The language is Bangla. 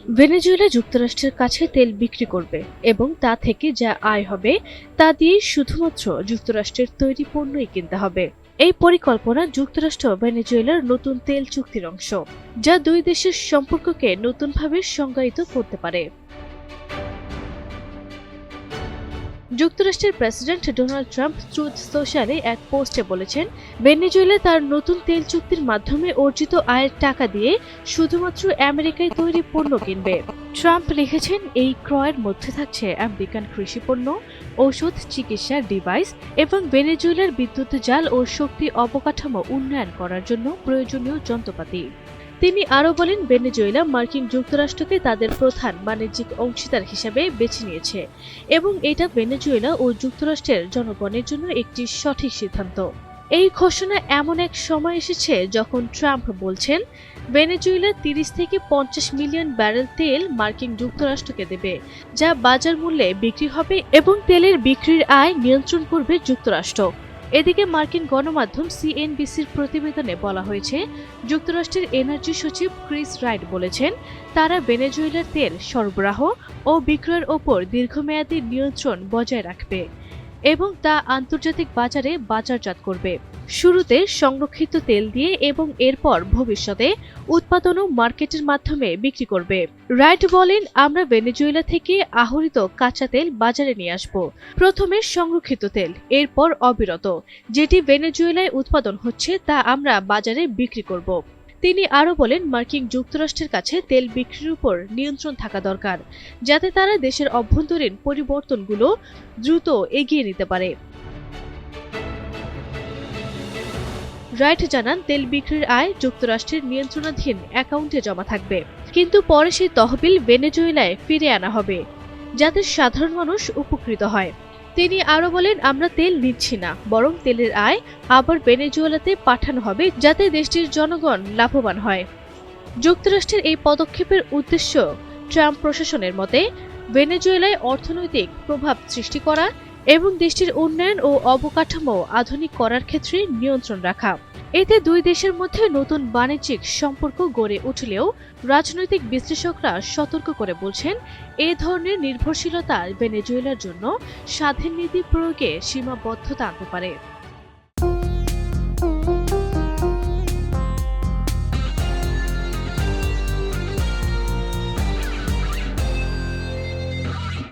ভেনেজুয়েলা যুক্তরাষ্ট্রের কাছে তেল বিক্রি করবে এবং তা থেকে যা আয় হবে তা দিয়ে শুধুমাত্র যুক্তরাষ্ট্রের তৈরি পণ্যই কিনতে হবে। এই পরিকল্পনা যুক্তরাষ্ট্র ভেনেজুয়েলার নতুন তেল চুক্তির অংশ, যা দুই দেশের সম্পর্ককে নতুনভাবে সংজ্ঞায়িত করতে পারে। যুক্তরাষ্ট্রের প্রেসিডেন্ট ডোনাল্ড ট্রাম্প ট্রুথ সোশ্যালে এক পোস্টে বলেছেন, ভেনেজুয়েলা তার নতুন তেল চুক্তির মাধ্যমে অর্জিত আয়ের টাকা দিয়ে শুধুমাত্র আমেরিকায় তৈরি পণ্য কিনবে। ট্রাম্প লিখেছেন, এই ক্রয়ের মধ্যে থাকছে আমেরিকান কৃষিপণ্য, ঔষধ, চিকিৎসার ডিভাইস এবং ভেনেজুয়েলার বিদ্যুৎ জাল ও শক্তি অবকাঠামো উন্নয়ন করার জন্য প্রয়োজনীয় যন্ত্রপাতি। তিনি আরও বলেন, ভেনেজুয়েলা মার্কিন যুক্তরাষ্ট্রকে তাদের প্রধান বাণিজ্যিক অংশীদার হিসেবে বেছে নিয়েছে এবং এটা ভেনেজুয়েলা ও যুক্তরাষ্ট্রের জনগণের জন্য একটি সঠিক সিদ্ধান্ত। এই ঘোষণা এমন এক সময় এসেছে যখন ট্রাম্প বলছেন, ভেনেজুয়েলা 30 থেকে 50 মিলিয়ন ব্যারেল তেল মার্কিন যুক্তরাষ্ট্রকে দেবে, যা বাজার মূল্যে বিক্রি হবে এবং তেলের বিক্রির আয় নিয়ন্ত্রণ করবে যুক্তরাষ্ট্র। এদিকে মার্কিন গণমাধ্যম সিএনবিসির প্রতিবেদনে বলা হয়েছে, যুক্তরাষ্ট্রের এনার্জি সচিব ক্রিস রাইট বলেছেন, তারা ভেনেজুয়েলার তেল সরবরাহ ও বিক্রয়ের ওপর দীর্ঘমেয়াদী নিয়ন্ত্রণ বজায় রাখবে এবং তা আন্তর্জাতিক বাজারে বাজারজাত করবে, শুরুতে সংরক্ষিত তেল দিয়ে এবং এরপর ভবিষ্যতে উৎপাদন ও মার্কেটের মাধ্যমে বিক্রি করবে। রাইট বলেন, আমরা ভেনেজুয়েলা থেকে আহরিত কাঁচা তেল বাজারে নিয়ে আসব, প্রথমে সংরক্ষিত তেল, এরপর অবিরত যেটি ভেনেজুয়েলায় উৎপাদন হচ্ছে তা আমরা বাজারে বিক্রি করব। তিনি আরও বলেন, মার্কিন যুক্তরাষ্ট্রের কাছে তেল বিক্রির উপর নিয়ন্ত্রণ থাকা দরকার, যাতে তারা দেশের অভ্যন্তরীণ পরিবর্তনগুলো দ্রুত এগিয়ে নিতে পারে। রাইট জানান, তেল বিক্রির আয় যুক্তরাষ্ট্রের নিয়ন্ত্রণাধীন অ্যাকাউন্টে জমা থাকবে, কিন্তু পরে সেই তহবিল ভেনেজুয়েলায় ফিরে আনা হবে, যাতে সাধারণ মানুষ উপকৃত হয়। তিনি আরও বলেন, আমরা তেল নিচ্ছি না, বরং তেলের আয় আবার ভেনেজুয়েলাতে পাঠানো হবে, যাতে দেশটির জনগণ লাভবান হয়। যুক্তরাষ্ট্রের এই পদক্ষেপের উদ্দেশ্য ট্রাম্প প্রশাসনের মতে ভেনেজুয়েলায় অর্থনৈতিক প্রভাব সৃষ্টি করা এবং দেশটির উন্নয়ন ও অবকাঠামো আধুনিক করার ক্ষেত্রে নিয়ন্ত্রণ রাখা। এতে দুই দেশের মধ্যে নতুন বাণিজ্যিক সম্পর্ক গড়ে উঠলেও রাজনৈতিক বিশ্লেষকরা সতর্ক করে বলছেন, এ ধরনের নির্ভরশীলতা ভেনেজুয়েলার জন্য স্বাধীন নীতি প্রয়োগে সীমাবদ্ধতা আনতে পারে।